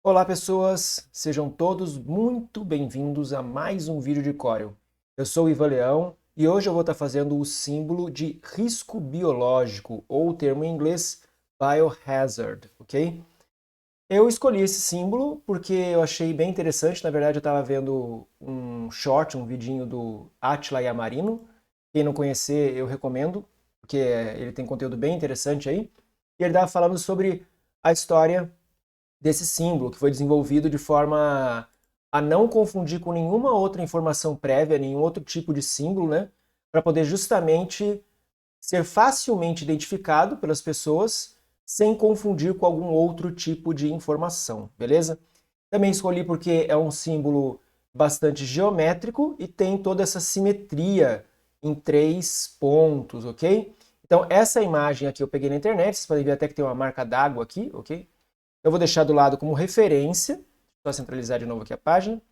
Olá pessoas, sejam todos muito bem-vindos a mais um vídeo de Corel. Eu sou o Ivan Leão e hoje eu vou estar fazendo o símbolo de risco biológico, ou o termo em inglês Biohazard, ok? Eu escolhi esse símbolo porque eu achei bem interessante. Na verdade, eu estava vendo um short, um vidinho do Attila Yamarino. Quem não conhecer, eu recomendo, porque ele tem conteúdo bem interessante aí. E ele estava falando sobre a história desse símbolo, que foi desenvolvido de forma a não confundir com nenhuma outra informação prévia, nenhum outro tipo de símbolo, né? Para poder justamente ser facilmente identificado pelas pessoas sem confundir com algum outro tipo de informação, beleza? Também escolhi porque é um símbolo bastante geométrico e tem toda essa simetria em 3 pontos, ok? Então essa imagem aqui eu peguei na internet, vocês podem ver até que tem uma marca d'água aqui, ok? Eu vou deixar do lado como referência, só centralizar de novo aqui a página.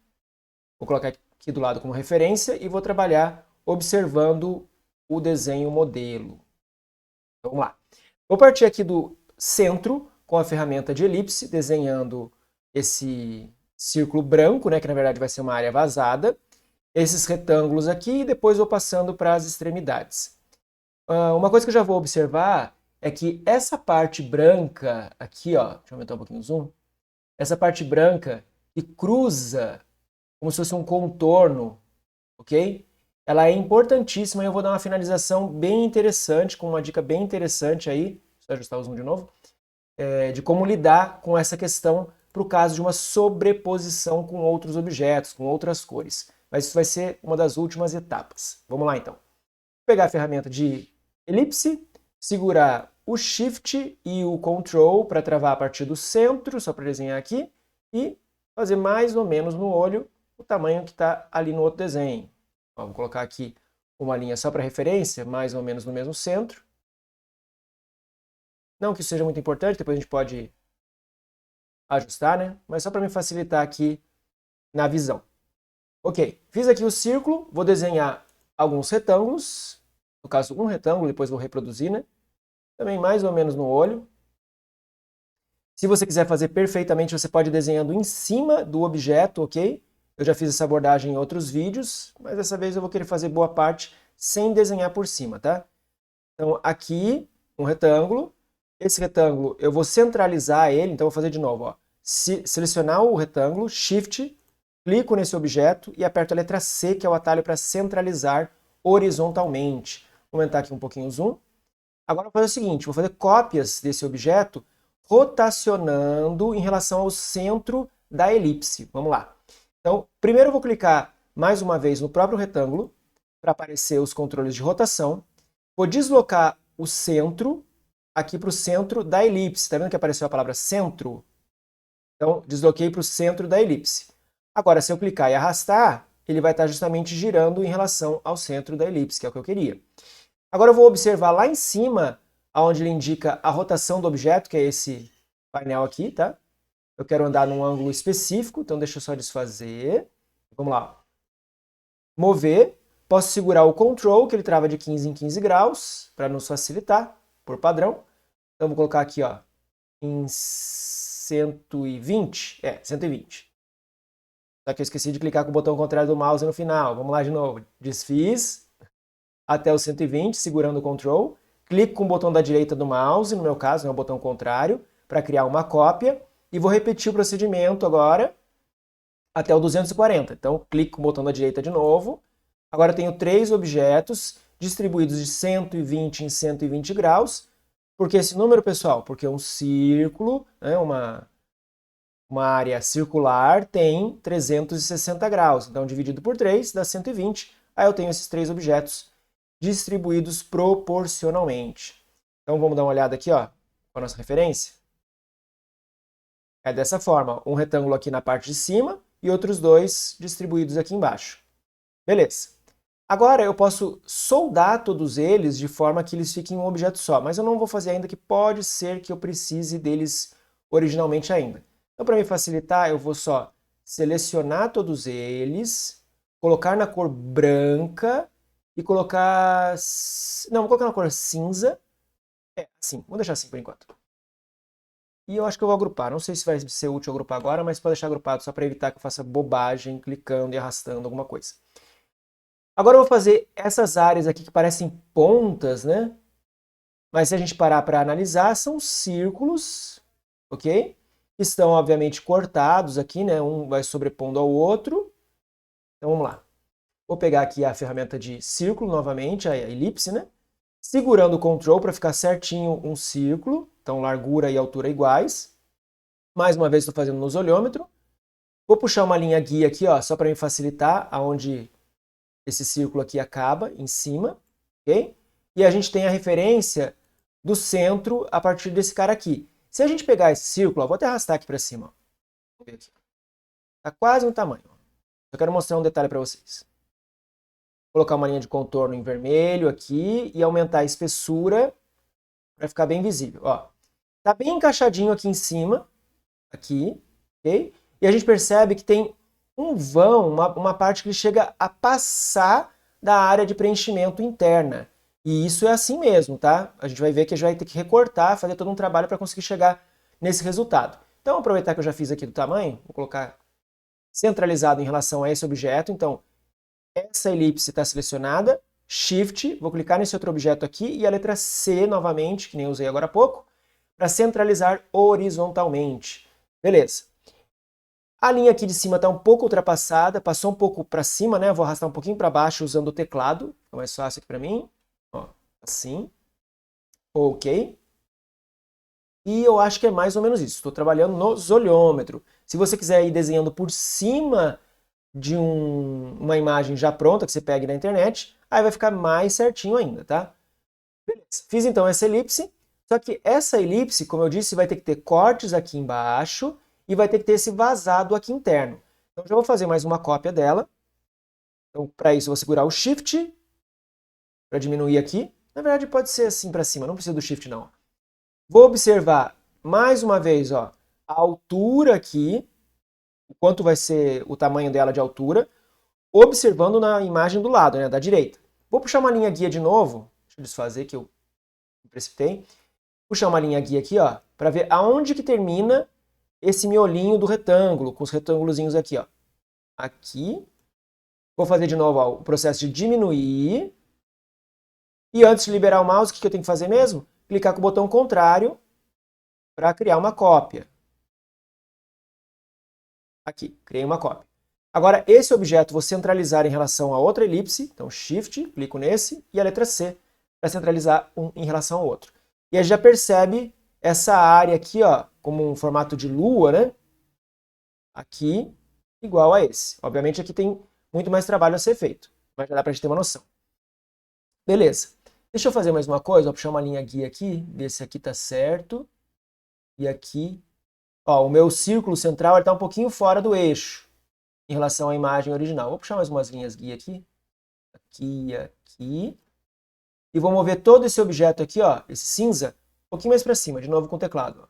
Vou colocar aqui do lado como referência e vou trabalhar observando o desenho modelo. Então, vamos lá. Vou partir aqui do centro com a ferramenta de elipse, desenhando esse círculo branco, né, que na verdade vai ser uma área vazada, esses retângulos aqui e depois vou passando para as extremidades. Uma coisa que eu já vou observar é que essa parte branca aqui, ó, deixa eu aumentar um pouquinho o zoom, essa parte branca que cruza como se fosse um contorno, ok? Ela é importantíssima e eu vou dar uma finalização bem interessante, com uma dica bem interessante aí, deixa eu ajustar o zoom de novo, de como lidar com essa questão para o caso de uma sobreposição com outros objetos, com outras cores. Mas isso vai ser uma das últimas etapas. Vamos lá então. Vou pegar a ferramenta de elipse, segurar o Shift e o Ctrl para travar a partir do centro, só para desenhar aqui, e fazer mais ou menos no olho o tamanho que está ali no outro desenho. Ó, vou colocar aqui uma linha só para referência, mais ou menos no mesmo centro. Não que isso seja muito importante, depois a gente pode ajustar, né? Mas só para me facilitar aqui na visão. Ok, fiz aqui o círculo, vou desenhar alguns retângulos, no caso um retângulo, depois vou reproduzir, né? Também mais ou menos no olho. Se você quiser fazer perfeitamente, você pode ir desenhando em cima do objeto, ok? Eu já fiz essa abordagem em outros vídeos, mas dessa vez eu vou querer fazer boa parte sem desenhar por cima, tá? Então aqui, um retângulo. Esse retângulo eu vou centralizar ele, então eu vou fazer de novo, ó. Selecionar o retângulo, Shift, clico nesse objeto e aperto a letra C, que é o atalho para centralizar horizontalmente. Vou aumentar aqui um pouquinho o zoom. Agora eu vou fazer o seguinte, vou fazer cópias desse objeto rotacionando em relação ao centro da elipse. Vamos lá. Então, primeiro eu vou clicar mais uma vez no próprio retângulo para aparecer os controles de rotação. Vou deslocar o centro aqui para o centro da elipse. Está vendo que apareceu a palavra centro? Então, desloquei para o centro da elipse. Agora, se eu clicar e arrastar, ele vai estar justamente girando em relação ao centro da elipse, que é o que eu queria. Agora eu vou observar lá em cima, onde ele indica a rotação do objeto, que é esse painel aqui, tá? Eu quero andar num ângulo específico, então deixa eu só desfazer. Vamos lá. Mover. Posso segurar o Ctrl, que ele trava de 15 em 15 graus, para nos facilitar, por padrão. Então vou colocar aqui, ó, em 120. 120. Só que eu esqueci de clicar com o botão contrário do mouse no final. Vamos lá de novo. Desfiz até o 120, segurando o Ctrl. Clico com o botão da direita do mouse, no meu caso, é o botão contrário, para criar uma cópia. E vou repetir o procedimento agora até o 240. Então, clico com o botão da direita de novo. Agora eu tenho 3 objetos distribuídos de 120 em 120 graus. Por que esse número, pessoal? Porque um círculo, né, uma área circular, tem 360 graus. Então, dividido por 3 dá 120. Aí eu tenho esses 3 objetos distribuídos proporcionalmente. Então vamos dar uma olhada aqui, ó, com a nossa referência. É dessa forma, um retângulo aqui na parte de cima e outros 2 distribuídos aqui embaixo. Beleza. Agora eu posso soldar todos eles de forma que eles fiquem um objeto só, mas eu não vou fazer ainda, que pode ser que eu precise deles originalmente ainda. Então, para me facilitar, eu vou só selecionar todos eles, colocar na cor branca e colocar... Não, vou colocar na cor cinza. Assim, vou deixar assim por enquanto. E eu acho que eu vou agrupar. Não sei se vai ser útil agrupar agora, mas pode deixar agrupado só para evitar que eu faça bobagem clicando e arrastando alguma coisa. Agora eu vou fazer essas áreas aqui que parecem pontas, né? Mas se a gente parar para analisar, são círculos, ok? Que estão, obviamente, cortados aqui, né? Um vai sobrepondo ao outro. Então vamos lá. Vou pegar aqui a ferramenta de círculo novamente, a elipse, né? Segurando o Ctrl para ficar certinho um círculo. Então largura e altura iguais. Mais uma vez estou fazendo no olhômetro. Vou puxar uma linha guia aqui, ó, só para me facilitar, aonde esse círculo aqui acaba, em cima, ok? E a gente tem a referência do centro a partir desse cara aqui. Se a gente pegar esse círculo, ó, vou até arrastar aqui para cima. Ó. Vamos ver aqui. Tá quase no tamanho. Ó. Eu quero mostrar um detalhe para vocês. Vou colocar uma linha de contorno em vermelho aqui e aumentar a espessura para ficar bem visível. Ó. Tá bem encaixadinho aqui em cima, aqui, ok? E a gente percebe que tem um vão, uma parte que chega a passar da área de preenchimento interna. E isso é assim mesmo, tá? A gente vai ver que a gente vai ter que recortar, fazer todo um trabalho para conseguir chegar nesse resultado. Então, aproveitar que eu já fiz aqui do tamanho, vou colocar centralizado em relação a esse objeto. Então, essa elipse está selecionada, Shift, vou clicar nesse outro objeto aqui e a letra C novamente, que nem eu usei agora há pouco, para centralizar horizontalmente. Beleza. A linha aqui de cima está um pouco ultrapassada, passou um pouco para cima, né? Vou arrastar um pouquinho para baixo usando o teclado, é mais fácil aqui para mim. Ó, assim. Ok. E eu acho que é mais ou menos isso. Estou trabalhando no olhômetro. Se você quiser ir desenhando por cima de uma imagem já pronta, que você pegue na internet, aí vai ficar mais certinho ainda, tá? Beleza. Fiz então essa elipse, só que essa elipse, como eu disse, vai ter que ter cortes aqui embaixo e vai ter que ter esse vazado aqui interno. Então já vou fazer mais uma cópia dela. Então para isso eu vou segurar o Shift para diminuir aqui. Na verdade pode ser assim para cima, não precisa do Shift não. Vou observar mais uma vez, ó, a altura aqui, o quanto vai ser o tamanho dela de altura, observando na imagem do lado, né, da direita. Vou puxar uma linha guia de novo, deixa eu desfazer que eu me precipitei. Puxar uma linha guia aqui, ó, para ver aonde que termina esse miolinho do retângulo, com os retângulozinhos aqui, ó. Aqui. Vou fazer de novo, ó, o processo de diminuir. E antes de liberar o mouse, o que eu tenho que fazer mesmo? Clicar com o botão contrário para criar uma cópia. Aqui, criei uma cópia. Agora, esse objeto vou centralizar em relação a outra elipse. Então, Shift, clico nesse, e a letra C, para centralizar um em relação ao outro. E aí já percebe essa área aqui, ó, como um formato de lua, né? Aqui, igual a esse. Obviamente, aqui tem muito mais trabalho a ser feito, mas já dá para a gente ter uma noção. Beleza. Deixa eu fazer mais uma coisa, vou puxar uma linha guia aqui, ver se aqui está certo. E aqui, ó, o meu círculo central está um pouquinho fora do eixo em relação à imagem original. Vou puxar mais umas linhas guia aqui. Aqui e aqui. E vou mover todo esse objeto aqui, ó, esse cinza, um pouquinho mais para cima, de novo com o teclado. Ó.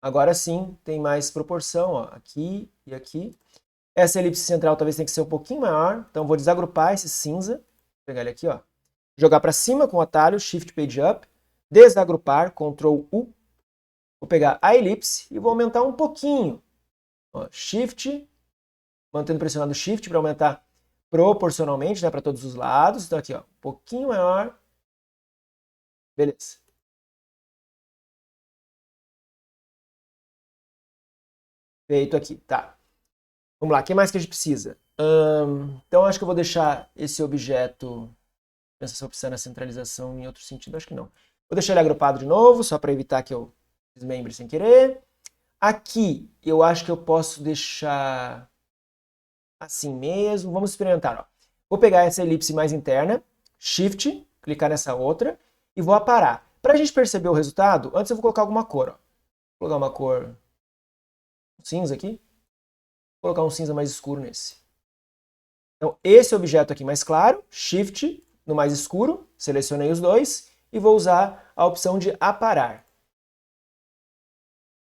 Agora sim, tem mais proporção, ó, aqui e aqui. Essa elipse central talvez tenha que ser um pouquinho maior, então vou desagrupar esse cinza, vou pegar ele aqui, ó, jogar para cima com o atalho, Shift Page Up, desagrupar, Ctrl U, vou pegar a elipse e vou aumentar um pouquinho. Ó, Shift, mantendo pressionado o Shift para aumentar proporcionalmente, né, para todos os lados. Então aqui, ó, um pouquinho maior. Beleza. Feito aqui, tá. Vamos lá, o que mais que a gente precisa? Então acho que eu vou deixar esse objeto, pensa se eu precisar na centralização em outro sentido, acho que não. Vou deixar ele agrupado de novo, só para evitar que eu desmembre sem querer. Aqui, eu acho que eu posso deixar assim mesmo. Vamos experimentar. Ó. Vou pegar essa elipse mais interna, Shift, clicar nessa outra e vou aparar. Para a gente perceber o resultado, antes eu vou colocar alguma cor. Ó. Vou colocar uma cor cinza aqui. Vou colocar um cinza mais escuro nesse. Então, esse objeto aqui mais claro, Shift, no mais escuro, selecionei os dois e vou usar a opção de aparar.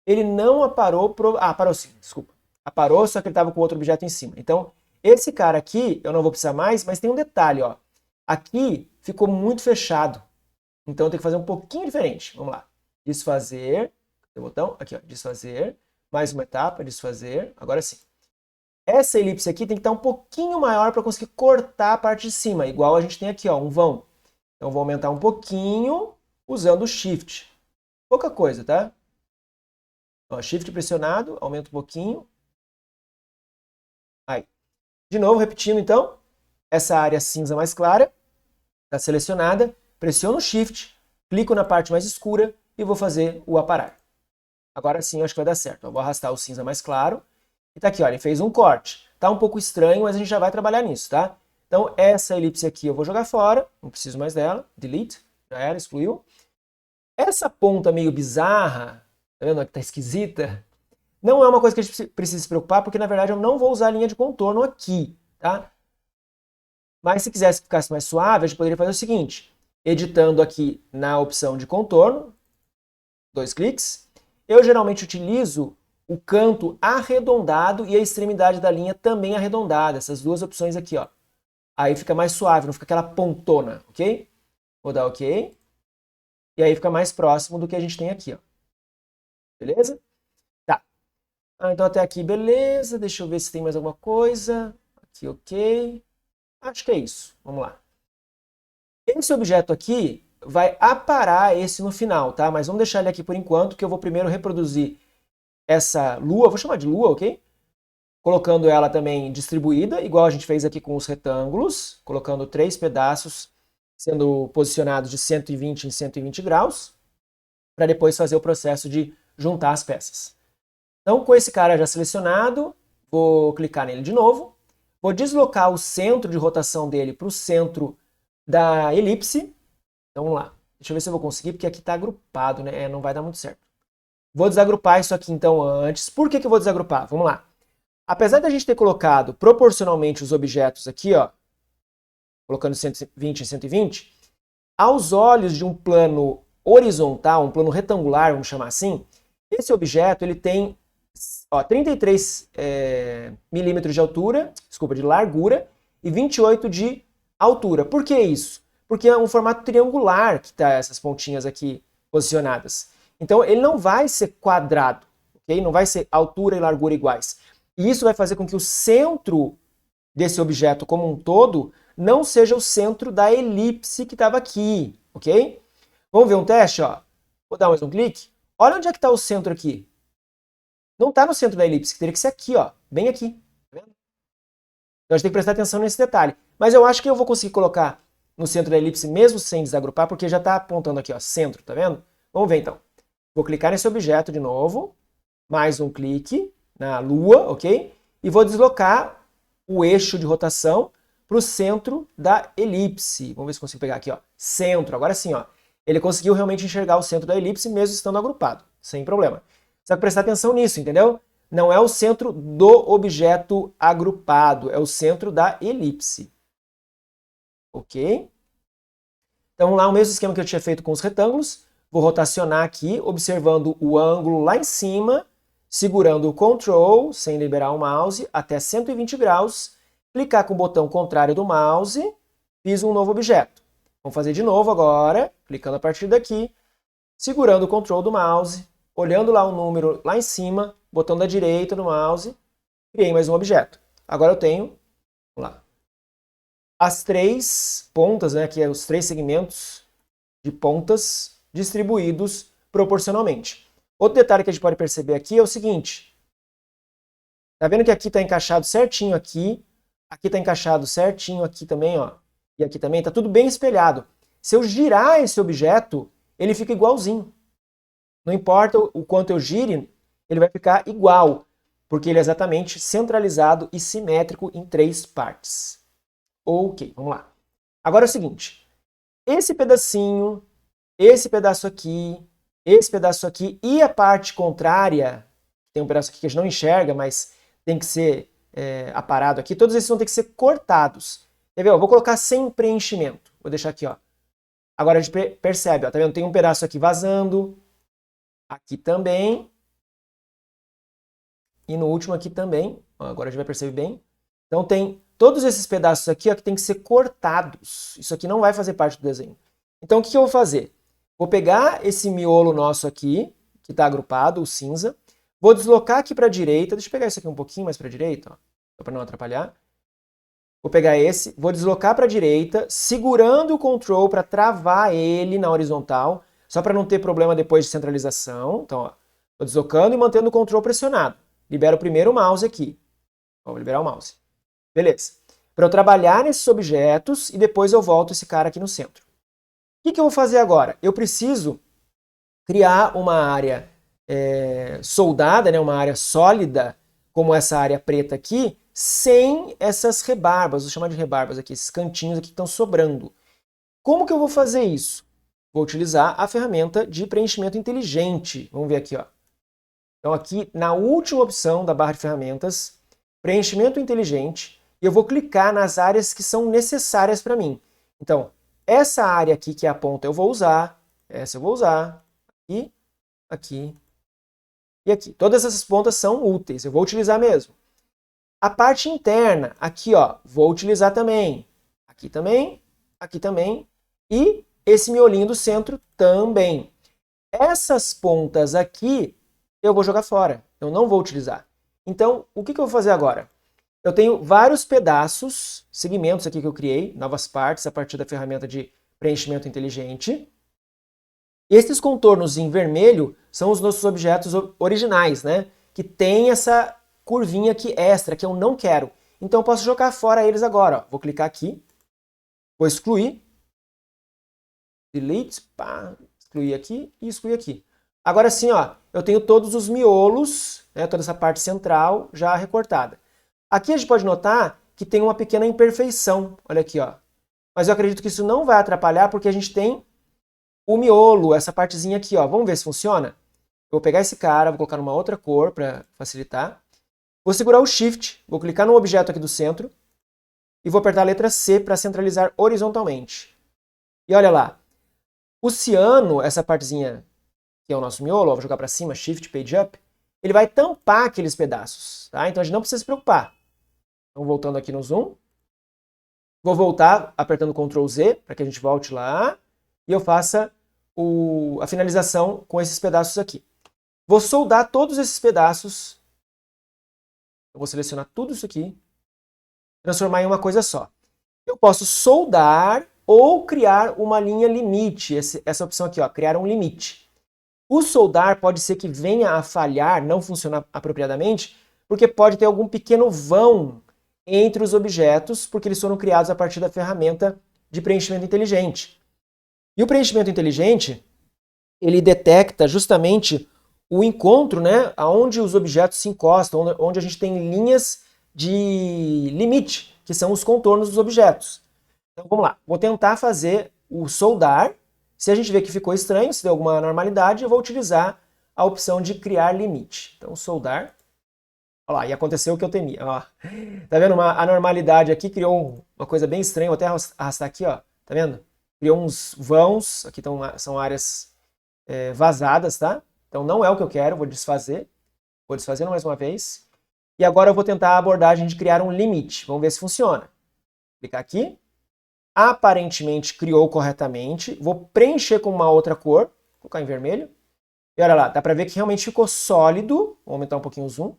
Ele não aparou... aparou sim, desculpa. Aparou, só que ele estava com outro objeto em cima. Então, esse cara aqui, eu não vou precisar mais, mas tem um detalhe, ó. Aqui ficou muito fechado. Então, eu tenho que fazer um pouquinho diferente. Vamos lá. desfazer, tem o botão, aqui ó, desfazer, mais uma etapa, desfazer, agora sim. Essa elipse aqui tem que estar um pouquinho maior para conseguir cortar a parte de cima, igual a gente tem aqui, ó, um vão. Então vou aumentar um pouquinho usando o Shift. Pouca coisa, tá? Ó, Shift pressionado, aumenta um pouquinho. Aí. De novo, repetindo então, essa área cinza mais clara está selecionada, pressiono o Shift, clico na parte mais escura e vou fazer o aparar. Agora sim, eu acho que vai dar certo. Eu vou arrastar o cinza mais claro. E tá aqui, ó, ele fez um corte. Tá um pouco estranho, mas a gente já vai trabalhar nisso, tá? Então, essa elipse aqui eu vou jogar fora, não preciso mais dela. Delete, já era, excluiu. Essa ponta meio bizarra, tá vendo que tá esquisita? Não é uma coisa que a gente precisa se preocupar, porque na verdade eu não vou usar a linha de contorno aqui, tá? Mas se quisesse que ficasse mais suave, a gente poderia fazer o seguinte, editando aqui na opção de contorno, 2 cliques, eu geralmente utilizo o canto arredondado e a extremidade da linha também arredondada, essas duas opções aqui, ó. Aí fica mais suave, não fica aquela pontona, ok? Vou dar ok. E aí fica mais próximo do que a gente tem aqui, ó. Beleza? Tá. Então até aqui, beleza. Deixa eu ver se tem mais alguma coisa. Aqui, ok. Acho que é isso. Vamos lá. Esse objeto aqui vai aparar esse no final, tá? Mas vamos deixar ele aqui por enquanto, que eu vou primeiro reproduzir essa lua, vou chamar de lua, ok? Colocando ela também distribuída, igual a gente fez aqui com os retângulos, colocando 3 pedaços, sendo posicionados de 120 em 120 graus, para depois fazer o processo de juntar as peças. Então, com esse cara já selecionado, vou clicar nele de novo, vou deslocar o centro de rotação dele para o centro da elipse. Então, vamos lá. Deixa eu ver se eu vou conseguir, porque aqui está agrupado, né? Não vai dar muito certo. Vou desagrupar isso aqui, então, antes. Por que eu vou desagrupar? Vamos lá. Apesar da gente ter colocado proporcionalmente os objetos aqui, ó, colocando 120 em 120, aos olhos de um plano horizontal, um plano retangular, vamos chamar assim, esse objeto ele tem 33 milímetros de altura, desculpa, de largura e 28 de altura. Por que isso? Porque é um formato triangular que está essas pontinhas aqui posicionadas. Então ele não vai ser quadrado, ok? Não vai ser altura e largura iguais. E isso vai fazer com que o centro desse objeto como um todo não seja o centro da elipse que estava aqui, ok? Vamos ver um teste, ó. Vou dar mais um clique. Olha onde é que está o centro aqui. Não está no centro da elipse, teria que ser aqui, ó, bem aqui. Tá vendo? Então a gente tem que prestar atenção nesse detalhe. Mas eu acho que eu vou conseguir colocar no centro da elipse mesmo sem desagrupar, porque já está apontando aqui, ó, centro, tá vendo? Vamos ver então. Vou clicar nesse objeto de novo, mais um clique na lua, ok? E vou deslocar o eixo de rotação para o centro da elipse. Vamos ver se consigo pegar aqui, ó, centro. Agora sim, ó, ele conseguiu realmente enxergar o centro da elipse mesmo estando agrupado, sem problema. Só que prestar atenção nisso, entendeu? Não é o centro do objeto agrupado, é o centro da elipse. Ok? Então vamos lá, o mesmo esquema que eu tinha feito com os retângulos. Vou rotacionar aqui, observando o ângulo lá em cima, segurando o Ctrl, sem liberar o mouse, até 120 graus, clicar com o botão contrário do mouse, fiz um novo objeto. Vamos fazer de novo agora, clicando a partir daqui, segurando o Ctrl do mouse, olhando lá o número lá em cima, botão da direita do mouse, criei mais um objeto. Agora eu tenho, vamos lá, as 3 pontas, né, que é os 3 segmentos de pontas distribuídos proporcionalmente. Outro detalhe que a gente pode perceber aqui é o seguinte. Tá vendo que aqui está encaixado certinho aqui está encaixado certinho aqui também, ó, e aqui também, está tudo bem espelhado. Se eu girar esse objeto, ele fica igualzinho. Não importa o quanto eu gire, ele vai ficar igual, porque ele é exatamente centralizado e simétrico em 3 partes. Ok, vamos lá. Agora é o seguinte, esse pedacinho, esse pedaço aqui e a parte contrária, tem um pedaço aqui que a gente não enxerga, mas tem que ser aparado aqui, todos esses vão ter que ser cortados. Quer ver? Eu vou colocar sem preenchimento. Vou deixar aqui, ó. Agora a gente percebe, ó, tá vendo? Tem um pedaço aqui vazando, aqui também, e no último aqui também. Ó, agora a gente vai perceber bem. Então tem todos esses pedaços aqui, ó, que tem que ser cortados. Isso aqui não vai fazer parte do desenho. Então o que eu vou fazer? Vou pegar esse miolo nosso aqui, que está agrupado, o cinza, vou deslocar aqui para a direita, deixa eu pegar isso aqui um pouquinho mais para a direita, para não atrapalhar. Vou pegar esse, vou deslocar para a direita, segurando o Ctrl para travar ele na horizontal, só para não ter problema depois de centralização. Então, ó, vou deslocando e mantendo o Ctrl pressionado. Libero primeiro o mouse aqui. Vou liberar o mouse. Beleza. Para eu trabalhar nesses objetos e depois eu volto esse cara aqui no centro. O que eu vou fazer agora? Eu preciso criar uma área soldada, né, uma área sólida, como essa área preta aqui, sem essas rebarbas, vou chamar de rebarbas aqui, esses cantinhos aqui que estão sobrando. Como que eu vou fazer isso? Vou utilizar a ferramenta de preenchimento inteligente. Vamos ver aqui, ó. Então aqui na última opção da barra de ferramentas, preenchimento inteligente, e eu vou clicar nas áreas que são necessárias para mim. Então, essa área aqui que é a ponta eu vou usar, essa eu vou usar, aqui, aqui e aqui. Todas essas pontas são úteis, eu vou utilizar mesmo. A parte interna, aqui ó, vou utilizar também. Aqui também, aqui também. E esse miolinho do centro também. Essas pontas aqui eu vou jogar fora, eu não vou utilizar. Então, o que eu vou fazer agora? Eu tenho vários pedaços, segmentos aqui que eu criei, novas partes a partir da ferramenta de preenchimento inteligente. Esses contornos em vermelho são os nossos objetos originais, né? Que tem essa curvinha aqui extra, que eu não quero. Então eu posso jogar fora eles agora. Ó. Vou clicar aqui, vou excluir, delete, pá, excluir aqui e excluir aqui. Agora sim, ó, eu tenho todos os miolos, né, toda essa parte central já recortada. Aqui a gente pode notar que tem uma pequena imperfeição, olha aqui, ó. Mas eu acredito que isso não vai atrapalhar porque a gente tem o miolo, essa partezinha aqui, ó. Vamos ver se funciona? Eu vou pegar esse cara, vou colocar numa outra cor para facilitar. Vou segurar o Shift, vou clicar no objeto aqui do centro e vou apertar a letra C para centralizar horizontalmente. E olha lá, o ciano, essa partezinha que é o nosso miolo, ó, vou jogar para cima, Shift, Page Up, ele vai tampar aqueles pedaços, tá? Então a gente não precisa se preocupar. Então voltando aqui no zoom, vou voltar apertando Ctrl Z para que a gente volte lá e eu faça a finalização com esses pedaços aqui. Vou soldar todos esses pedaços. Eu vou selecionar tudo isso aqui, transformar em uma coisa só. Eu posso soldar ou criar uma linha limite, essa opção aqui, ó, criar um limite. O soldar pode ser que venha a falhar, não funcionar apropriadamente, porque pode ter algum pequeno vão entre os objetos, porque eles foram criados a partir da ferramenta de preenchimento inteligente. E o preenchimento inteligente, ele detecta justamente o encontro, né, onde os objetos se encostam, onde a gente tem linhas de limite, que são os contornos dos objetos. Então vamos lá, vou tentar fazer o soldar. Se a gente vê que ficou estranho, se deu alguma anormalidade, eu vou utilizar a opção de criar limite. Então soldar, olha lá, e aconteceu o que eu temia. Ó. Tá vendo uma anormalidade aqui, criou uma coisa bem estranha, vou até arrastar aqui, ó. Tá vendo? Criou uns vãos, aqui são áreas vazadas, tá? Então não é o que eu quero, vou desfazer mais uma vez. E agora eu vou tentar a abordagem de criar um limite. Vamos ver se funciona. Clicar aqui. Aparentemente criou corretamente. Vou preencher com uma outra cor. Vou colocar em vermelho. E olha lá, dá para ver que realmente ficou sólido. Vou aumentar um pouquinho o zoom.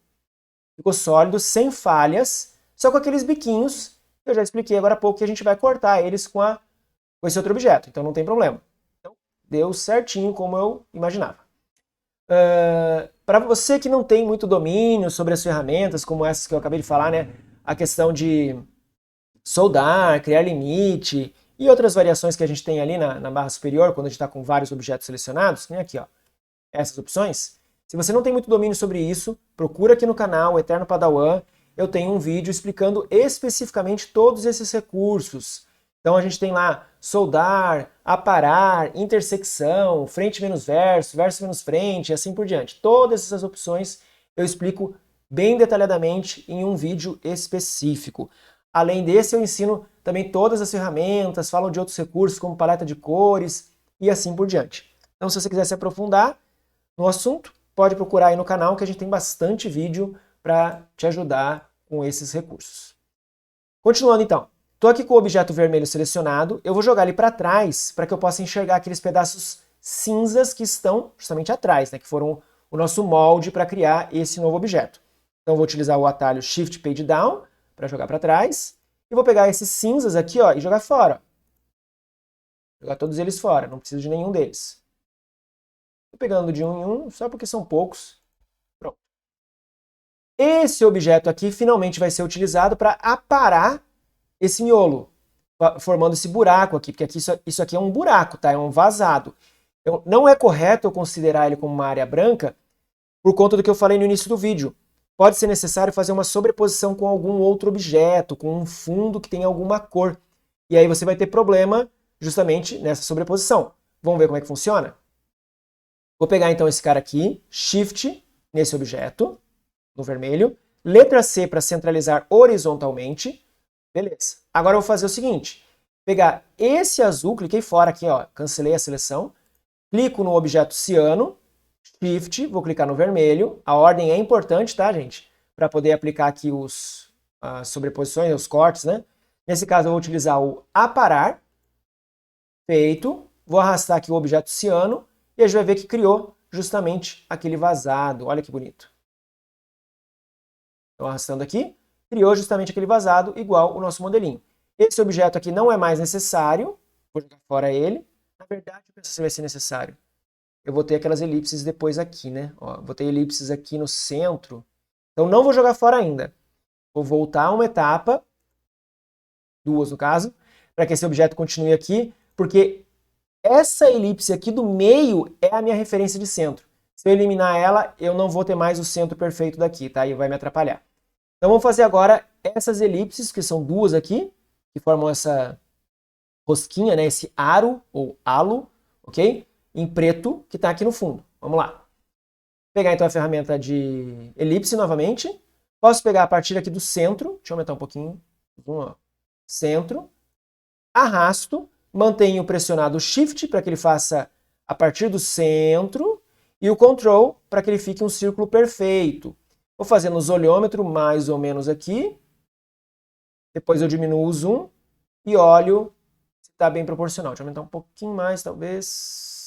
Ficou sólido, sem falhas, só com aqueles biquinhos que eu já expliquei agora há pouco que a gente vai cortar eles com esse outro objeto. Então não tem problema. Então, deu certinho como eu imaginava. Para você que não tem muito domínio sobre as ferramentas, como essas que eu acabei de falar, né? A questão de soldar, criar limite e outras variações que a gente tem ali na barra superior, quando a gente está com vários objetos selecionados, que nem aqui, ó, essas opções. Se você não tem muito domínio sobre isso, procura aqui no canal Eterno Padawan, eu tenho um vídeo explicando especificamente todos esses recursos. Então a gente tem lá soldar, aparar, intersecção, frente menos verso, verso menos frente e assim por diante. Todas essas opções eu explico bem detalhadamente em um vídeo específico. Além desse, eu ensino também todas as ferramentas, falo de outros recursos como paleta de cores e assim por diante. Então se você quiser se aprofundar no assunto, pode procurar aí no canal que a gente tem bastante vídeo para te ajudar com esses recursos. Continuando então. Estou aqui com o objeto vermelho selecionado, eu vou jogar ele para trás para que eu possa enxergar aqueles pedaços cinzas que estão justamente atrás, né, que foram o nosso molde para criar esse novo objeto. Então, vou utilizar o atalho Shift Page Down para jogar para trás. E vou pegar esses cinzas aqui, ó, e jogar fora. Jogar todos eles fora, não preciso de nenhum deles. Estou pegando de um em um, só porque são poucos. Pronto. Esse objeto aqui finalmente vai ser utilizado para aparar esse miolo, formando esse buraco aqui, porque aqui isso aqui é um buraco, tá? É um vazado. Então, não é correto eu considerar ele como uma área branca por conta do que eu falei no início do vídeo. Pode ser necessário fazer uma sobreposição com algum outro objeto, com um fundo que tenha alguma cor. E aí você vai ter problema justamente nessa sobreposição. Vamos ver como é que funciona? Vou pegar então esse cara aqui, Shift, nesse objeto, no vermelho. Letra C para centralizar horizontalmente. Beleza. Agora eu vou fazer o seguinte. Pegar esse azul, cliquei fora aqui, ó, cancelei a seleção. Clico no objeto ciano. Shift, vou clicar no vermelho. A ordem é importante, tá, gente? Para poder aplicar aqui as sobreposições, os cortes, né? Nesse caso, eu vou utilizar o aparar. Feito. Vou arrastar aqui o objeto ciano e a gente vai ver que criou justamente aquele vazado. Olha que bonito. Então, arrastando aqui, criou justamente aquele vazado igual o nosso modelinho. Esse objeto aqui não é mais necessário. Vou jogar fora ele. Na verdade, eu penso se vai ser necessário. Eu vou ter aquelas elipses depois aqui, né? Ó, vou ter elipses aqui no centro. Então, não vou jogar fora ainda. Vou voltar uma etapa, duas no caso, para que esse objeto continue aqui, porque essa elipse aqui do meio é a minha referência de centro. Se eu eliminar ela, eu não vou ter mais o centro perfeito daqui, tá? E vai me atrapalhar. Então, vamos fazer agora essas elipses, que são duas aqui, que formam essa rosquinha, né? Esse aro, ou halo, ok? Em preto, que está aqui no fundo. Vamos lá. Vou pegar então a ferramenta de elipse novamente. Posso pegar a partir aqui do centro. Deixa eu aumentar um pouquinho. Centro. Arrasto. Mantenho pressionado o Shift para que ele faça a partir do centro. E o Ctrl para que ele fique um círculo perfeito. Vou fazer no olhômetro mais ou menos aqui. Depois eu diminuo o zoom e olho se está bem proporcional. Deixa eu aumentar um pouquinho mais, talvez.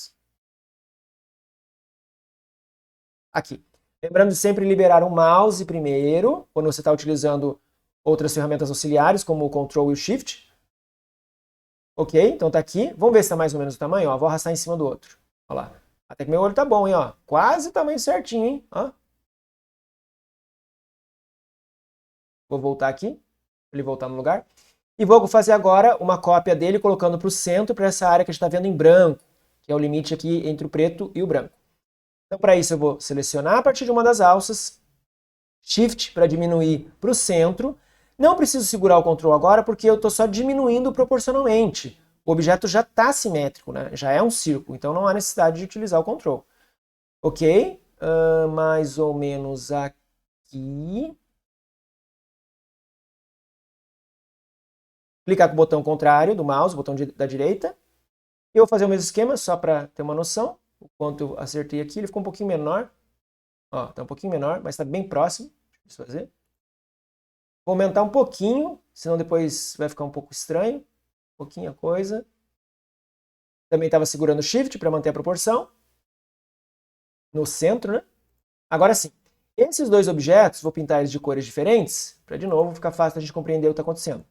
Aqui. Lembrando de sempre liberar o mouse primeiro, quando você está utilizando outras ferramentas auxiliares, como o Ctrl e o Shift. Ok, então está aqui. Vamos ver se está mais ou menos o tamanho. Ó, vou arrastar em cima do outro. Olha lá. Até que meu olho está bom, hein? Ó. Quase o tamanho certinho, hein? Ó. Vou voltar aqui, para ele voltar no lugar. E vou fazer agora uma cópia dele, colocando para o centro, para essa área que a gente está vendo em branco, que é o limite aqui entre o preto e o branco. Então, para isso, eu vou selecionar a partir de uma das alças, Shift para diminuir para o centro. Não preciso segurar o Ctrl agora, porque eu estou só diminuindo proporcionalmente. O objeto já está simétrico, né? Já é um círculo, então não há necessidade de utilizar o Ctrl. Ok, mais ou menos aqui. Clicar com o botão contrário do mouse, o botão da direita. E eu vou fazer o mesmo esquema, só para ter uma noção. O quanto eu acertei aqui, ele ficou um pouquinho menor. Ó, tá um pouquinho menor, mas está bem próximo. Deixa eu fazer. Vou aumentar um pouquinho, senão depois vai ficar um pouco estranho. Um pouquinho a coisa. Também estava segurando o Shift para manter a proporção. No centro, né? Agora sim. Esses dois objetos, vou pintar eles de cores diferentes, para de novo ficar fácil a gente compreender o que está acontecendo.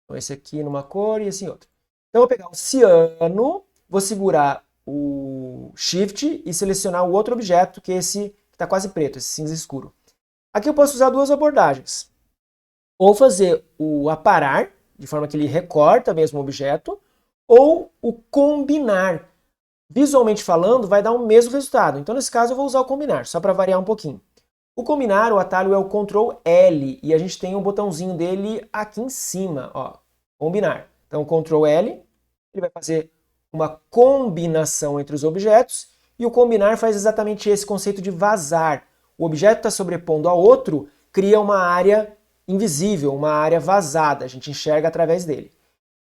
Então esse aqui numa cor e esse em outra. Então eu vou pegar o ciano, vou segurar o Shift e selecionar o outro objeto, que é esse que está quase preto, esse cinza escuro. Aqui eu posso usar duas abordagens. Ou fazer o aparar, de forma que ele recorta mesmo o objeto, ou o combinar. Visualmente falando, vai dar o mesmo resultado. Então, nesse caso, eu vou usar o combinar, só para variar um pouquinho. O combinar, o atalho é o Ctrl L, e a gente tem um botãozinho dele aqui em cima, ó, combinar. Então, Ctrl L, ele vai fazer uma combinação entre os objetos, e o combinar faz exatamente esse conceito de vazar. O objeto está sobrepondo ao outro, cria uma área invisível, uma área vazada, a gente enxerga através dele.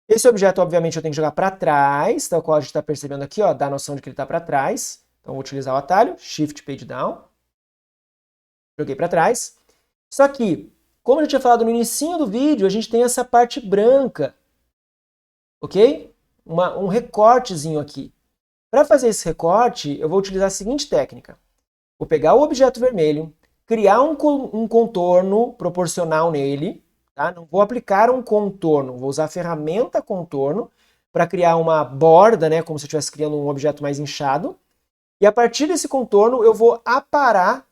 Esse objeto, obviamente, eu tenho que jogar para trás, tal qual a gente está percebendo aqui, ó, dá a noção de que ele está para trás. Então, eu vou utilizar o atalho, Shift Page Down. Joguei para trás. Só que, como eu já tinha falado no inicinho do vídeo, a gente tem essa parte branca, ok? Um recortezinho aqui. Para fazer esse recorte, eu vou utilizar a seguinte técnica. Vou pegar o objeto vermelho, criar um contorno proporcional nele, tá? Não vou aplicar um contorno, vou usar a ferramenta contorno para criar uma borda, né, como se eu estivesse criando um objeto mais inchado. E a partir desse contorno eu vou aparar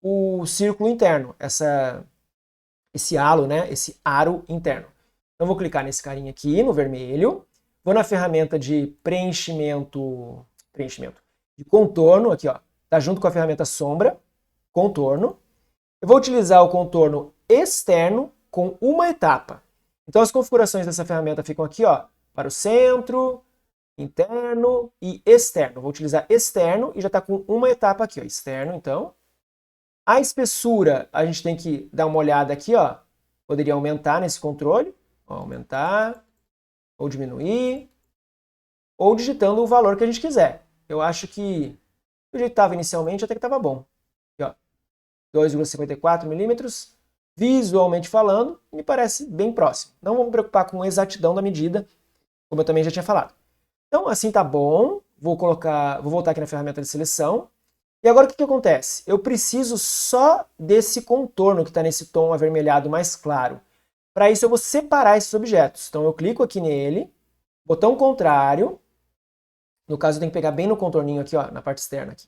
o círculo interno, esse halo, né, esse aro interno. Então vou clicar nesse carinha aqui, no vermelho, vou na ferramenta de preenchimento de contorno, aqui ó, tá junto com a ferramenta sombra, contorno. Eu vou utilizar o contorno externo com uma etapa. Então as configurações dessa ferramenta ficam aqui, ó, para o centro, interno e externo. Vou utilizar externo e já está com uma etapa aqui, ó, externo, então. A espessura, a gente tem que dar uma olhada aqui, ó. Poderia aumentar nesse controle, ó, aumentar, ou diminuir, ou digitando o valor que a gente quiser. Eu acho que do jeito que estava inicialmente até que estava bom. Aqui, ó, 2,54 milímetros. Visualmente falando, me parece bem próximo. Não vou me preocupar com a exatidão da medida, como eu também já tinha falado. Então, assim tá bom. Vou voltar aqui na ferramenta de seleção. E agora o que acontece? Eu preciso só desse contorno que está nesse tom avermelhado mais claro. Para isso eu vou separar esses objetos. Então eu clico aqui nele, botão contrário. No caso eu tenho que pegar bem no contorninho aqui, ó, na parte externa aqui.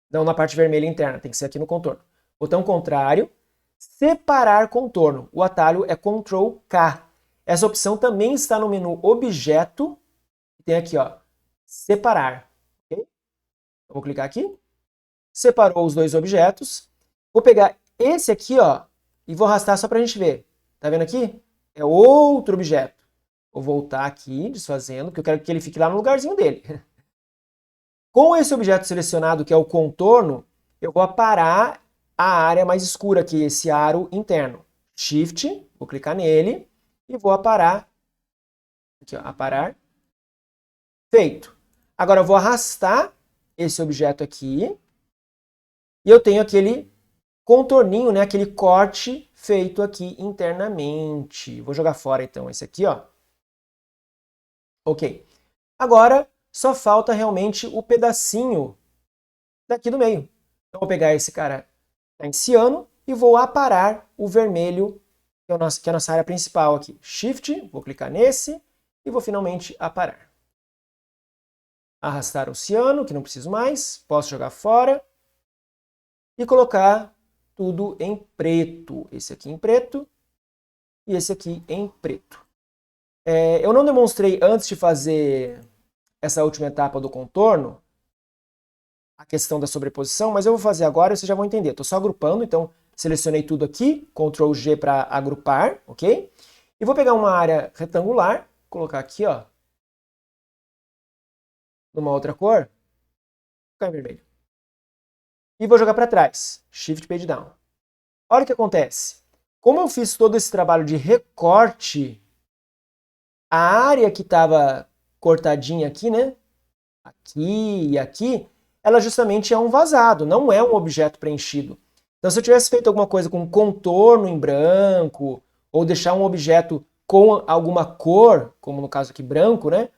Não na parte vermelha interna, tem que ser aqui no contorno. Botão contrário, separar contorno. O atalho é Ctrl K. Essa opção também está no menu Objeto. Tem aqui, ó, separar. Okay? Eu vou clicar aqui. Separou os dois objetos. Vou pegar esse aqui, ó, e vou arrastar só para a gente ver. Tá vendo aqui? É outro objeto. Vou voltar aqui, desfazendo, porque eu quero que ele fique lá no lugarzinho dele. Com esse objeto selecionado, que é o contorno, eu vou aparar a área mais escura aqui, esse aro interno. Shift, vou clicar nele e vou aparar. Aqui, ó, aparar. Feito. Agora eu vou arrastar esse objeto aqui e eu tenho aquele contorninho, né, aquele corte feito aqui internamente. Vou jogar fora então esse aqui, ó. Ok. Agora só falta realmente o pedacinho daqui do meio. Então vou pegar esse cara em ciano e vou aparar o vermelho, que é a nossa área principal aqui. Shift, vou clicar nesse e vou finalmente aparar. Arrastar o ciano, que não preciso mais, posso jogar fora e colocar tudo em preto. Esse aqui em preto e esse aqui em preto. Eu não demonstrei antes de fazer essa última etapa do contorno a questão da sobreposição, mas eu vou fazer agora e vocês já vão entender. Estou só agrupando, então selecionei tudo aqui, Ctrl G para agrupar, ok? E vou pegar uma área retangular, colocar aqui, ó, numa outra cor, ficar em vermelho. E vou jogar para trás, Shift Page Down. Olha o que acontece. Como eu fiz todo esse trabalho de recorte, a área que estava cortadinha aqui, né? Aqui e aqui, ela justamente é um vazado, não é um objeto preenchido. Então, se eu tivesse feito alguma coisa com contorno em branco, ou deixar um objeto com alguma cor, como no caso aqui branco, né?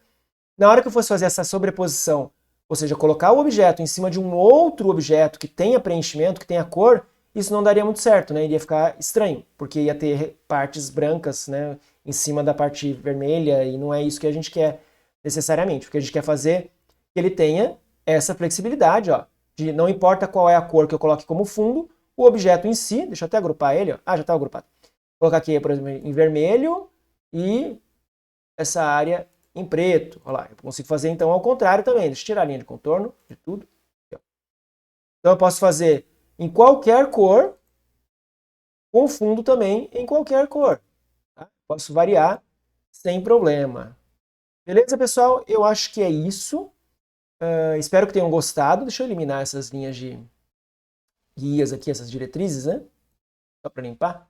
Na hora que eu fosse fazer essa sobreposição, ou seja, colocar o objeto em cima de um outro objeto que tenha preenchimento, que tenha cor, isso não daria muito certo, né? Iria ficar estranho, porque ia ter partes brancas, né, em cima da parte vermelha, e não é isso que a gente quer necessariamente. O que a gente quer fazer é que ele tenha essa flexibilidade, ó, de não importa qual é a cor que eu coloque como fundo, o objeto em si, deixa eu até agrupar ele, ó. Já está agrupado. Vou colocar aqui, por exemplo, em vermelho e essa área em preto. Olha lá, eu consigo fazer então ao contrário também. Deixa eu tirar a linha de contorno de tudo. Então eu posso fazer em qualquer cor, com fundo também em qualquer cor. Tá? Posso variar sem problema. Beleza, pessoal? Eu acho que é isso. Espero que tenham gostado. Deixa eu eliminar essas linhas de guias aqui, essas diretrizes, né? Só para limpar.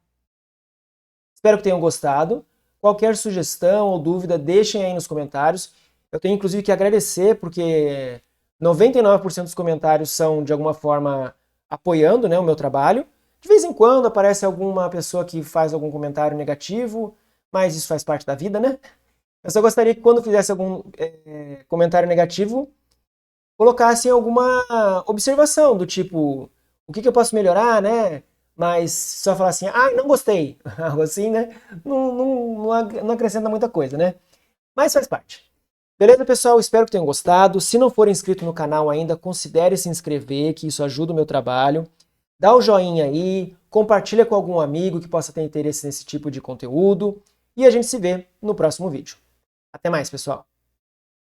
Espero que tenham gostado. Qualquer sugestão ou dúvida, deixem aí nos comentários. Eu tenho inclusive que agradecer, porque 99% dos comentários são, de alguma forma, apoiando, né, o meu trabalho. De vez em quando aparece alguma pessoa que faz algum comentário negativo, mas isso faz parte da vida, né? Eu só gostaria que quando fizesse algum comentário negativo, colocassem alguma observação do tipo, o que que eu posso melhorar, né? Mas só falar assim, ah, não gostei, algo assim, né? Não acrescenta muita coisa, né? Mas faz parte. Beleza, pessoal? Espero que tenham gostado. Se não for inscrito no canal ainda, considere se inscrever, que isso ajuda o meu trabalho. Dá o joinha aí, compartilha com algum amigo que possa ter interesse nesse tipo de conteúdo e a gente se vê no próximo vídeo. Até mais, pessoal!